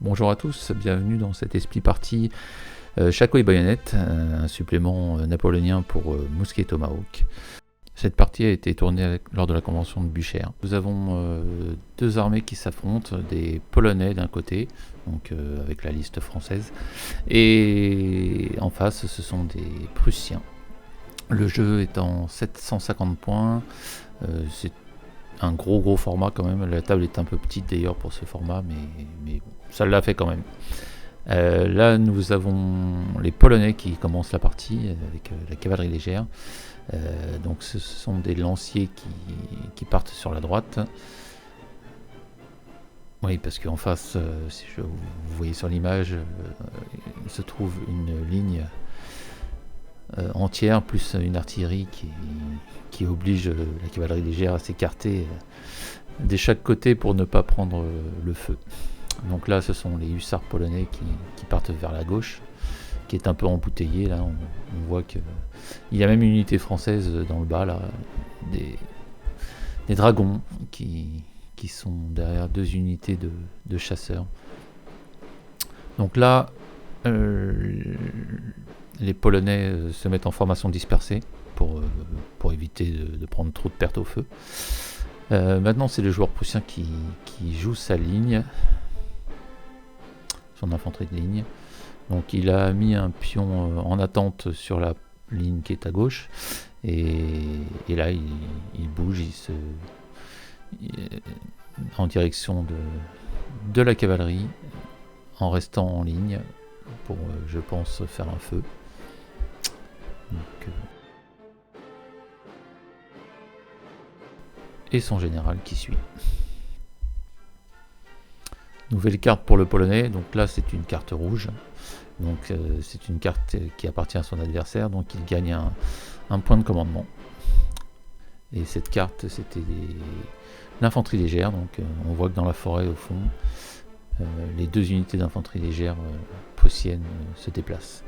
Bonjour à tous, bienvenue dans cette Esprit Party Shako et Baïonnette, un supplément napoléonien pour Mousquet Tomahawk. Cette partie a été tournée lors de la convention de Bucher. Nous avons deux armées qui s'affrontent, des Polonais d'un côté, donc avec la liste française, et en face ce sont des Prussiens. Le jeu est en 750 points, c'est un gros format quand même, la table est un peu petite d'ailleurs pour ce format, mais ça l'a fait quand même. Là nous avons les Polonais qui commencent la partie avec la cavalerie légère. Donc ce sont des lanciers qui partent sur la droite. Oui, parce qu'en face, si vous voyez sur l'image, il se trouve une ligne entière, plus une artillerie qui oblige la cavalerie légère à s'écarter de chaque côté pour ne pas prendre le feu. Donc là, ce sont les hussards polonais qui partent vers la gauche, qui est un peu embouteillée. Là, on voit que il y a même une unité française dans le bas, là, des dragons qui sont derrière deux unités de chasseurs. Donc là, les Polonais se mettent en formation dispersée pour éviter de prendre trop de pertes au feu. Maintenant, c'est le joueur prussien qui joue sa ligne, son infanterie de ligne. Donc il a mis un pion en attente sur la ligne qui est à gauche, et là il bouge, en direction de la cavalerie, en restant en ligne pour, je pense, faire un feu. Donc, et son général qui suit. Nouvelle carte pour le Polonais, donc là c'est une carte rouge. Donc c'est une carte qui appartient à son adversaire, donc il gagne un point de commandement. Et cette carte, c'était l'infanterie légère, donc on voit que dans la forêt au fond, les deux unités d'infanterie légère prussienne se déplacent.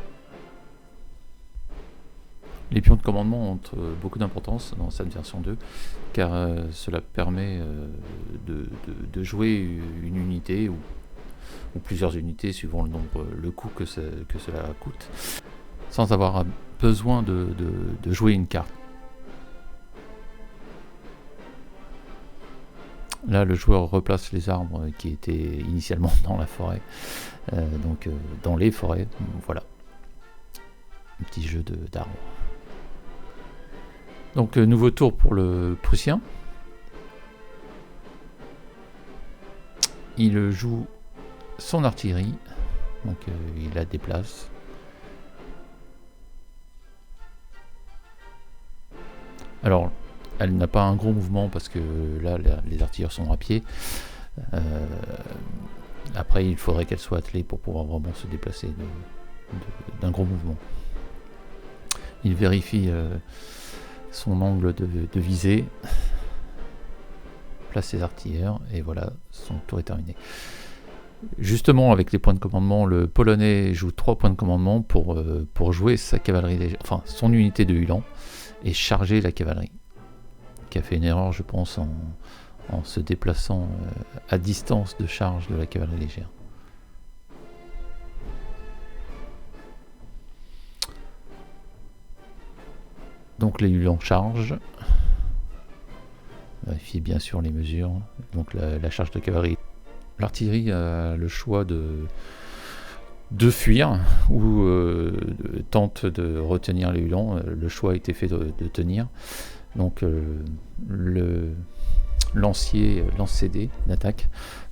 Les pions de commandement ont beaucoup d'importance dans cette version 2, car cela permet de jouer une unité ou plusieurs unités suivant le coût que cela coûte, sans avoir besoin de jouer une carte. Là, le joueur replace les arbres qui étaient initialement dans la forêt, donc dans les forêts. Voilà, un petit jeu d'arbres. Donc nouveau tour pour le Prussien. Il joue son artillerie, donc il la déplace. Alors, elle n'a pas un gros mouvement parce que là, les artilleurs sont à pied. Après, il faudrait qu'elle soit attelée pour pouvoir vraiment se déplacer d'un gros mouvement. Il vérifie son angle de visée, place ses artilleurs, et voilà, son tour est terminé. Justement, avec les points de commandement, le Polonais joue 3 points de commandement pour jouer sa cavalerie légère, enfin son unité de Ulan, et charger la cavalerie, qui a fait une erreur, je pense, en se déplaçant à distance de charge de la cavalerie légère. Donc les Ulans chargent. Vérifiez bien sûr les mesures. Donc la charge de cavalerie. L'artillerie a le choix de fuir ou tente de retenir les Ulans. Le choix a été fait de tenir. Donc le lancier lance CD d'attaque,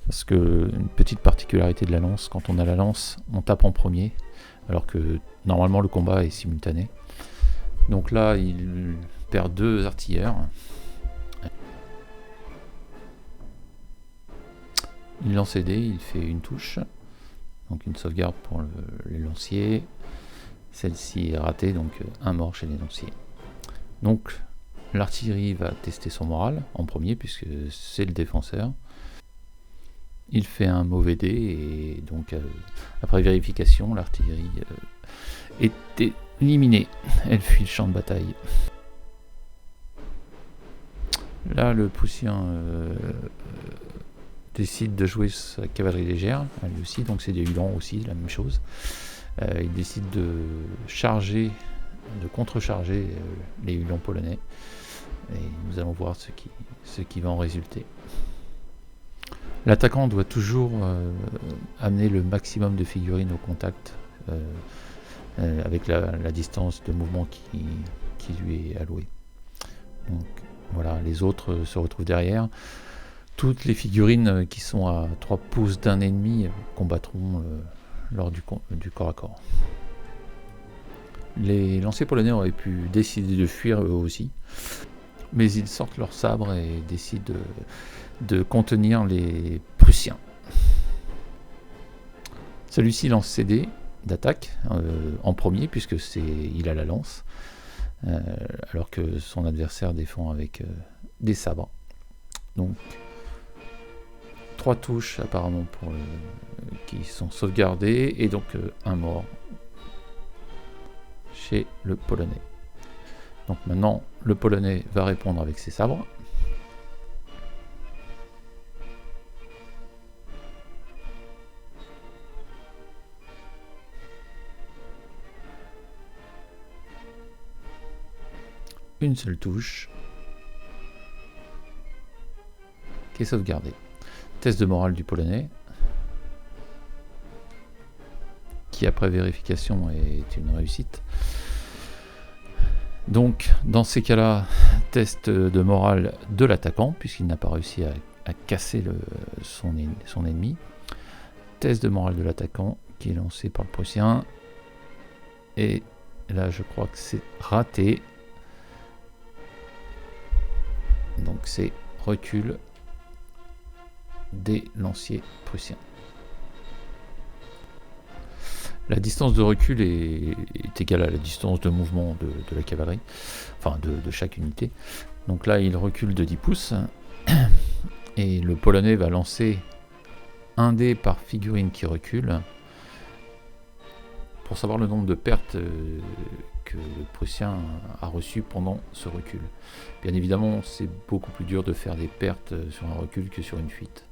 parce que une petite particularité de la lance, quand on a la lance, on tape en premier, alors que normalement le combat est simultané. Donc là, il perd 2 artilleurs. Il lance CD, il fait une touche, donc une sauvegarde pour les lanciers. Celle-ci est ratée, donc un mort chez les lanciers. Donc l'artillerie va tester son moral en premier, puisque c'est le défenseur. Il fait un mauvais dé, et donc après vérification, l'artillerie est éliminée. Elle fuit le champ de bataille. Là, le Prussien décide de jouer sa cavalerie légère, lui aussi, donc c'est des Uhlans aussi, la même chose. Il décide de charger, de contrecharger les Uhlans polonais, et nous allons voir ce qui va en résulter. L'attaquant doit toujours amener le maximum de figurines au contact avec la distance de mouvement qui lui est allouée. Donc voilà, les autres se retrouvent derrière. Toutes les figurines qui sont à 3 pouces d'un ennemi combattront lors du corps à corps. Les lanciers polonais auraient pu décider de fuir eux aussi, mais ils sortent leurs sabres et décident de contenir les Prussiens. Celui-ci lance ses dés d'attaque en premier, puisque il a la lance, alors que son adversaire défend avec des sabres. Donc 3 touches apparemment qui sont sauvegardées, et donc un mort chez le Polonais. Donc maintenant le Polonais va répondre avec ses sabres. Une seule touche qui est sauvegardée. Test de morale du Polonais, qui après vérification est une réussite. Donc dans ces cas-là, test de morale de l'attaquant, puisqu'il n'a pas réussi à casser son ennemi. Test de morale de l'attaquant qui est lancé par le Prussien, et là je crois que c'est raté. Donc c'est recul des lanciers prussiens. La distance de recul est égale à la distance de mouvement de la cavalerie, enfin de chaque unité. Donc là il recule de 10 pouces, et le Polonais va lancer un dé par figurine qui recule, pour savoir le nombre de pertes que le Prussien a reçu pendant ce recul. Bien évidemment, c'est beaucoup plus dur de faire des pertes sur un recul que sur une fuite.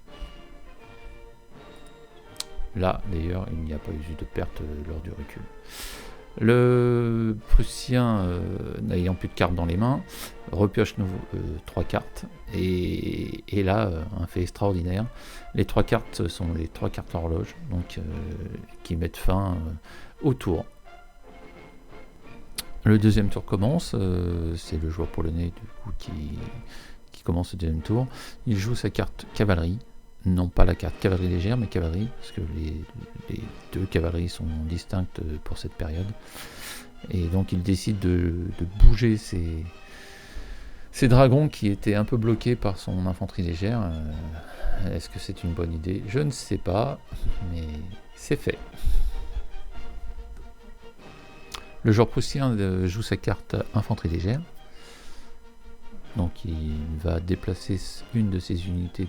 Là, d'ailleurs, il n'y a pas eu de perte lors du recul. Le Prussien, n'ayant plus de cartes dans les mains, repioche 3 cartes. Et là, un fait extraordinaire. Les 3 cartes sont les 3 cartes horloge, donc qui mettent fin au tour. Le deuxième tour commence, c'est le joueur polonais du coup, qui commence le deuxième tour. Il joue sa carte cavalerie, non pas la carte cavalerie légère, mais cavalerie, parce que les deux cavaleries sont distinctes pour cette période. Et donc il décide de bouger ces dragons qui étaient un peu bloqués par son infanterie légère. Est-ce que c'est une bonne idée? Je ne sais pas, mais c'est fait. Le joueur prussien joue sa carte infanterie légère. Donc il va déplacer une de ses unités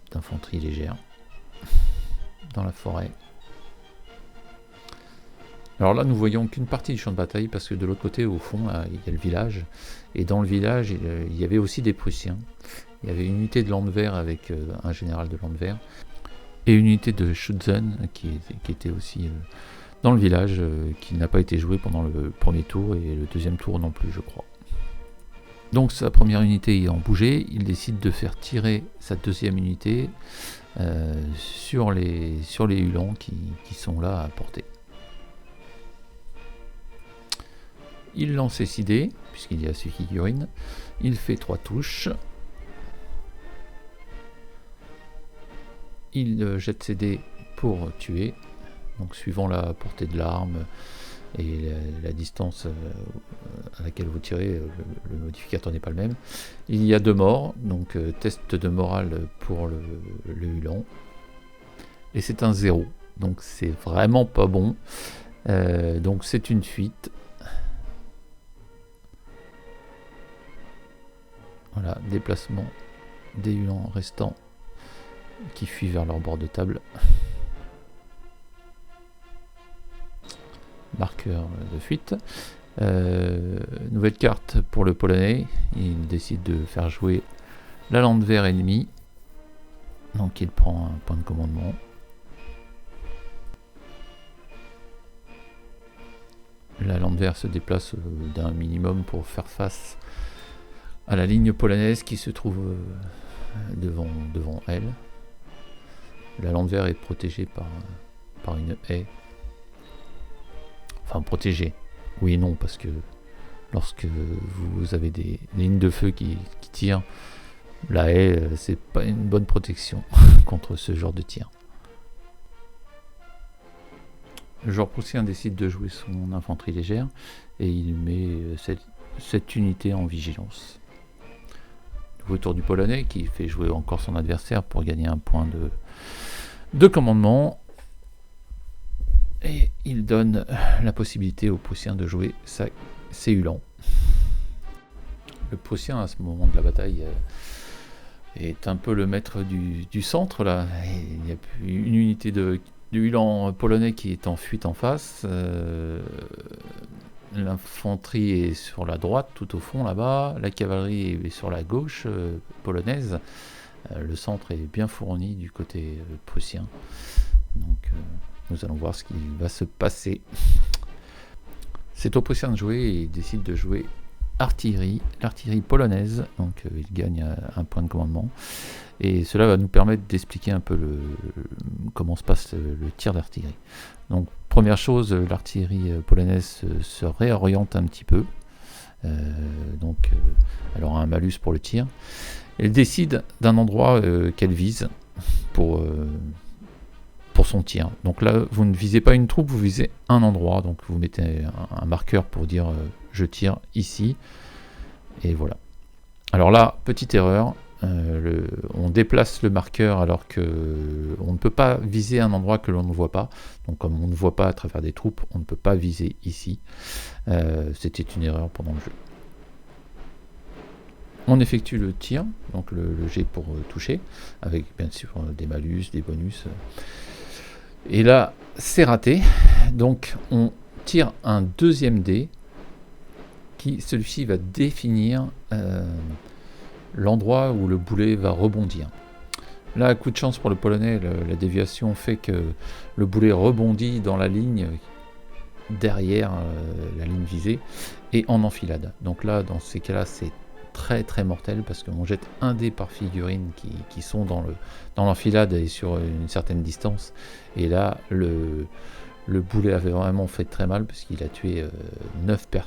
d'infanterie légère dans la forêt. Alors là, nous voyons qu'une partie du champ de bataille, parce que de l'autre côté, au fond, là, il y a le village. Et dans le village, il y avait aussi des Prussiens. Il y avait une unité de Landwehr avec un général de Landwehr. Et une unité de Schützen qui était aussi dans le village, qui n'a pas été jouée pendant le premier tour, et le deuxième tour non plus, je crois. Donc sa première unité ayant bougé, il décide de faire tirer sa deuxième unité sur les Uhlans qui sont là à portée. Il lance ses 6 dés, puisqu'il y a ses figurines. Il fait 3 touches. Il jette ses dés pour tuer. Donc suivant la portée de l'arme et la distance à laquelle vous tirez, le modificateur n'est pas le même. Il y a 2 morts, donc test de morale pour le Uhlan. Et c'est un 0, donc c'est vraiment pas bon. Donc c'est une fuite. Voilà, déplacement des Uhlans restants qui fuient vers leur bord de table. Marqueur de fuite. Nouvelle carte pour le Polonais. Il décide de faire jouer la Landwehr ennemie. Donc il prend un point de commandement. La Landwehr se déplace d'un minimum pour faire face à la ligne polonaise qui se trouve devant elle. La Landwehr est protégée par une haie. Enfin protégée, oui et non, parce que lorsque vous avez des lignes de feu qui tirent, la haie, c'est pas une bonne protection contre ce genre de tir. Le joueur prussien décide de jouer son infanterie légère et il met cette unité en vigilance. Nouveau tour du Polonais qui fait jouer encore son adversaire pour gagner un point de commandement. Et il donne la possibilité aux Prussiens de jouer ses Uhlans. Le Prussien, à ce moment de la bataille, est un peu le maître du centre. Là. Il y a une unité de Uhlans polonais qui est en fuite en face. L'infanterie est sur la droite, tout au fond là-bas. La cavalerie est sur la gauche polonaise. Le centre est bien fourni du côté prussien. Donc nous allons voir ce qui va se passer. C'est aux Prussiens de jouer et ils décident de jouer l'artillerie polonaise. Donc il gagne un point de commandement. Et cela va nous permettre d'expliquer un peu comment se passe le tir d'artillerie. Donc première chose, l'artillerie polonaise se réoriente un petit peu. Elle aura un malus pour le tir. Elle décide d'un endroit qu'elle vise pour son tir. Donc là, vous ne visez pas une troupe, vous visez un endroit. Donc vous mettez un marqueur pour dire je tire ici. Et voilà. Alors là, petite erreur. On déplace le marqueur alors que on ne peut pas viser un endroit que l'on ne voit pas. Donc comme on ne voit pas à travers des troupes, on ne peut pas viser ici. C'était une erreur pendant le jeu. On effectue le tir, donc le jet pour toucher, avec bien sûr des malus, des bonus. Et là, c'est raté. Donc on tire un deuxième dé, celui-ci va définir l'endroit où le boulet va rebondir. Là, coup de chance pour le Polonais, la déviation fait que le boulet rebondit dans la ligne derrière la ligne visée et en enfilade. Donc là, dans ces cas-là, c'est très très mortel parce qu'on jette un dé par figurine qui sont dans l'enfilade et sur une certaine distance. Et là, le boulet avait vraiment fait très mal parce qu'il a tué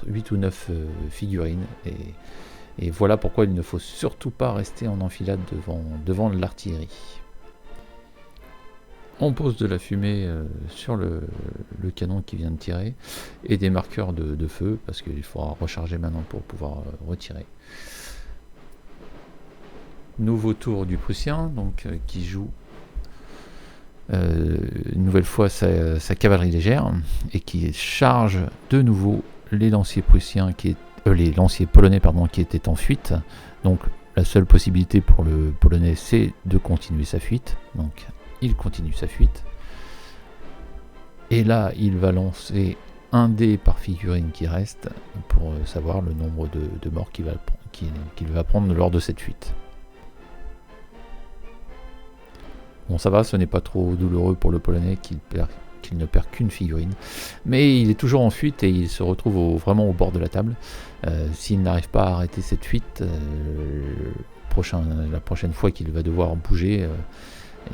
8 ou 9 figurines. Et voilà pourquoi il ne faut surtout pas rester en enfilade devant l'artillerie. On pose de la fumée sur le canon qui vient de tirer et des marqueurs de feu parce qu'il faudra recharger maintenant pour pouvoir retirer. Nouveau tour du Prussien qui joue une nouvelle fois sa cavalerie légère et qui charge de nouveau les lanciers prussiens les lanciers polonais qui étaient en fuite. Donc la seule possibilité pour le Polonais, c'est de continuer sa fuite. Donc il continue sa fuite. Et là, il va lancer un dé par figurine qui reste pour savoir le nombre de morts qu'il va prendre lors de cette fuite. Bon, ça va, ce n'est pas trop douloureux pour le Polonais qu'il ne perd qu'une figurine. Mais il est toujours en fuite et il se retrouve vraiment au bord de la table. S'il n'arrive pas à arrêter cette fuite, la prochaine fois qu'il va devoir bouger,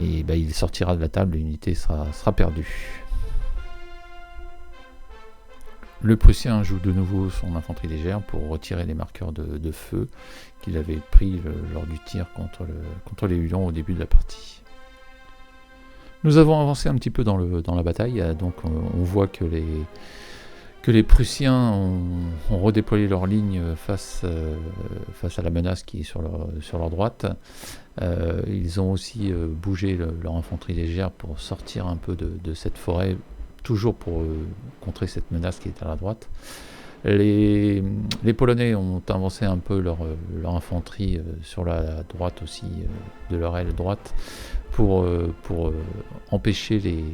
il sortira de la table, l'unité sera perdue. Le Prussien joue de nouveau son infanterie légère pour retirer les marqueurs de feu qu'il avait pris lors du tir contre les Uhlans au début de la partie. Nous avons avancé un petit peu dans la bataille, donc on voit que les Prussiens ont redéployé leur ligne face à la menace qui est sur leur droite. Ils ont aussi bougé leur infanterie légère pour sortir un peu de cette forêt, toujours pour contrer cette menace qui est à la droite. Les Polonais ont avancé un peu leur infanterie sur la droite aussi, de leur aile droite, pour empêcher les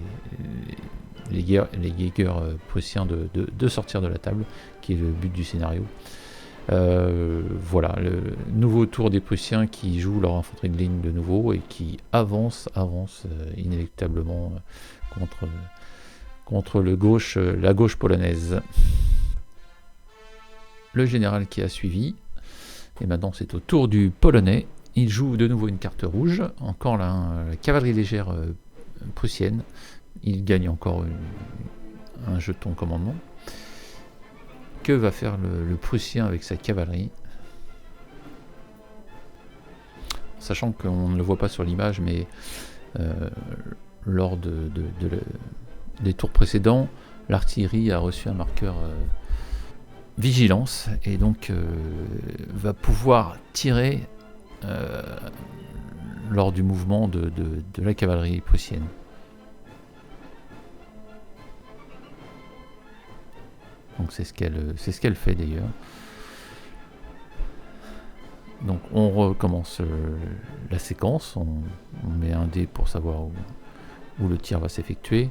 Jägers prussiens de sortir de la table, qui est le but du scénario. Voilà, le nouveau tour des Prussiens qui jouent leur infanterie de ligne de nouveau et qui avance inéluctablement contre la gauche polonaise. Le général qui a suivi, et maintenant c'est au tour du Polonais. Il joue de nouveau une carte rouge, encore la cavalerie légère prussienne. Il gagne encore un jeton commandement. Que va faire le Prussien avec sa cavalerie? Sachant qu'on ne le voit pas sur l'image, mais lors des tours précédents, l'artillerie a reçu un marqueur vigilance et donc va pouvoir tirer lors du mouvement de la cavalerie prussienne. Donc c'est ce qu'elle fait d'ailleurs. Donc on recommence la séquence, on met un dé pour savoir où le tir va s'effectuer.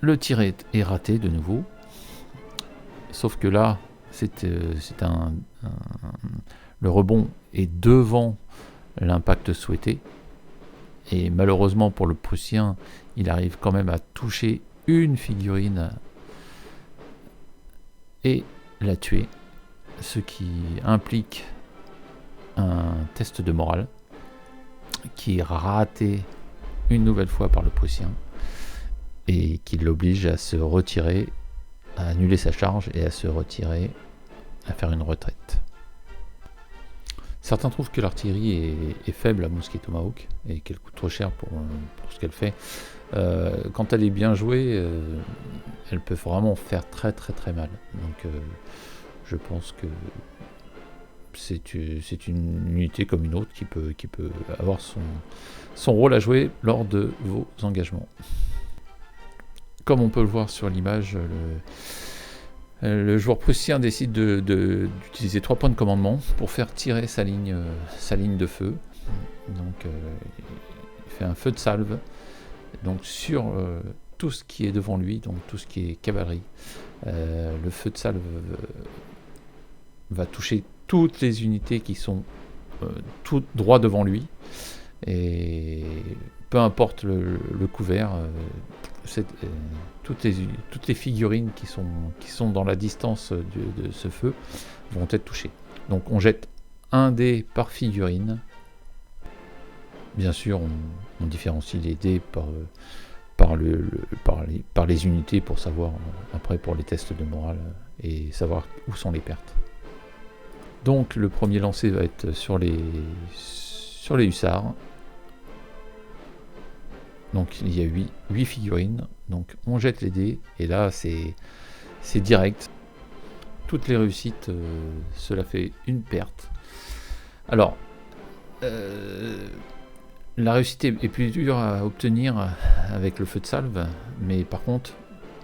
Le tir est raté de nouveau, sauf que là le rebond est devant l'impact souhaité, et malheureusement pour le Prussien, il arrive quand même à toucher une figurine et la tuer, ce qui implique un test de morale qui est raté une nouvelle fois par le Prussien et qui l'oblige à se retirer, à annuler sa charge et à se retirer, à faire une retraite. Certains trouvent que l'artillerie est faible à Mousquet Tomahawk et qu'elle coûte trop cher pour ce qu'elle fait. Quand elle est bien jouée, elle peut vraiment faire très très très mal. Donc je pense que c'est une unité comme une autre qui peut avoir son rôle à jouer lors de vos engagements. Comme on peut le voir sur l'image, le joueur prussien décide d'utiliser 3 points de commandement pour faire tirer sa ligne de feu. Donc il fait un feu de salve donc sur tout ce qui est devant lui, donc tout ce qui est cavalerie. Le feu de salve va toucher toutes les unités qui sont tout droit devant lui, et peu importe le couvert, toutes les figurines qui sont dans la distance de ce feu vont être touchées. Donc on jette un dé par figurine. Bien sûr, on différencie les dés par les unités pour savoir, après pour les tests de morale, et savoir où sont les pertes. Donc le premier lancer va être sur les hussards. Donc il y a 8 figurines, donc on jette les dés, et là c'est direct. Toutes les réussites, cela fait une perte. Alors, la réussite est plus dure à obtenir avec le feu de salve, mais par contre,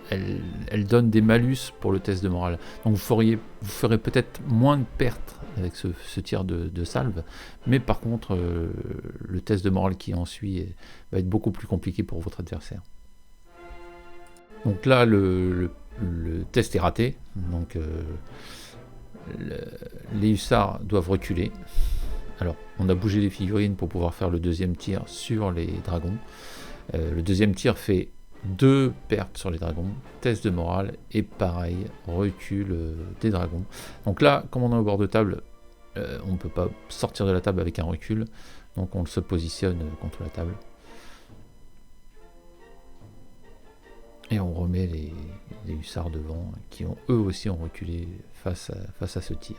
elle donne des malus pour le test de morale. Donc vous ferez peut-être moins de pertes avec ce tir de salve, mais par contre, le test de morale qui en suit va être beaucoup plus compliqué pour votre adversaire. Donc là, le test est raté, donc les hussards doivent reculer. Alors, on a bougé les figurines pour pouvoir faire le deuxième tir sur les dragons. Le deuxième tir fait 2 pertes sur les dragons, test de morale, et pareil, recul des dragons. Donc là, comme on est au bord de table, on ne peut pas sortir de la table avec un recul, donc on se positionne contre la table. Et on remet les hussards devant, qui eux aussi ont reculé face à ce tir.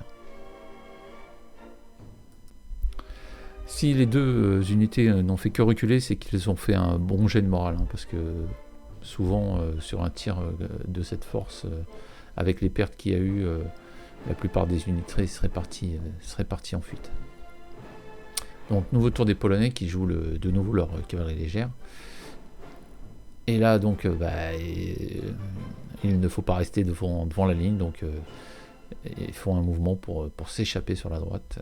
Si les deux unités n'ont fait que reculer, c'est qu'ils ont fait un bon jet de morale, parce que souvent sur un tir de cette force, avec les pertes qu'il y a eu, la plupart des unités seraient parties en fuite. Donc nouveau tour des Polonais qui jouent de nouveau leur cavalerie légère. Et là donc il ne faut pas rester devant la ligne, donc ils font un mouvement pour s'échapper sur la droite.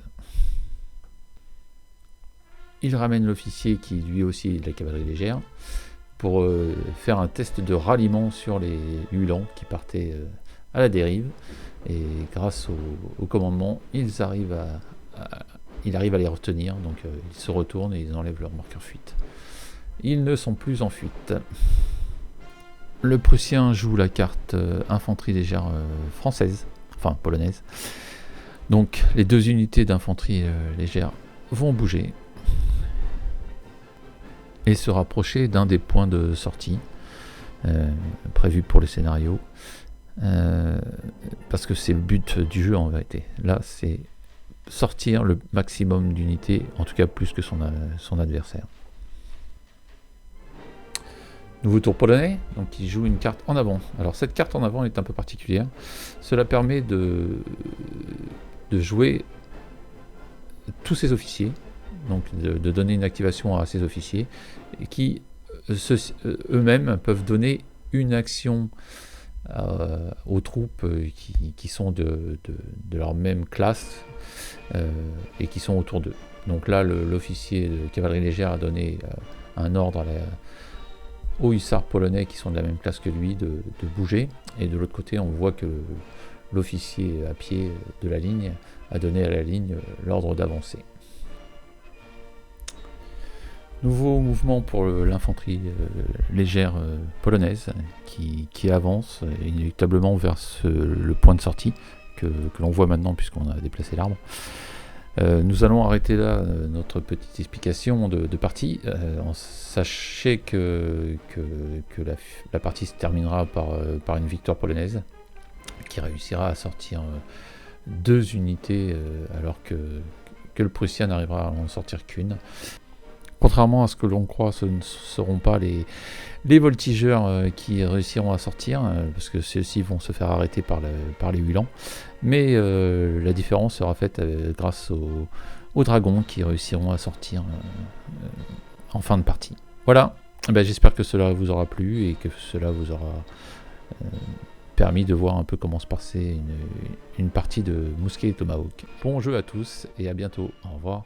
Il ramène l'officier qui lui aussi est de la cavalerie légère. pour faire un test de ralliement sur les Uhlans qui partaient à la dérive. Et grâce au commandement, ils arrivent à les retenir, donc ils se retournent et ils enlèvent leur marqueur fuite. Ils ne sont plus en fuite. Le Prussien joue la carte infanterie légère française, enfin polonaise. Donc les deux unités d'infanterie légère vont bouger et se rapprocher d'un des points de sortie prévus pour le scénario. Parce que c'est le but du jeu en vérité. Là, c'est sortir le maximum d'unités, en tout cas plus que son adversaire. Nouveau tour polonais, donc il joue une carte en avant. Alors cette carte en avant est un peu particulière. Cela permet de jouer tous ses officiers, donc de donner une activation à ses officiers, et qui eux-mêmes peuvent donner une action aux troupes qui sont de leur même classe et qui sont autour d'eux. Donc là, l'officier de cavalerie légère a donné un ordre aux hussards polonais qui sont de la même classe que lui de bouger. Et de l'autre côté, on voit que l'officier à pied de la ligne a donné à la ligne l'ordre d'avancer. Nouveau mouvement pour l'infanterie légère polonaise qui avance inéluctablement vers le point de sortie que l'on voit maintenant puisqu'on a déplacé l'arbre. Nous allons arrêter là notre petite explication de partie. Sachez que la partie se terminera par une victoire polonaise qui réussira à sortir 2 unités alors que le Prussien n'arrivera à en sortir qu'une. Contrairement à ce que l'on croit, ce ne seront pas les voltigeurs qui réussiront à sortir, parce que ceux-ci vont se faire arrêter par les Uhlans. Mais la différence sera faite grâce aux dragons qui réussiront à sortir en fin de partie. Voilà, j'espère que cela vous aura plu et que cela vous aura permis de voir un peu comment se passait une partie de Mousquet et Tomahawk. Bon jeu à tous et à bientôt, au revoir.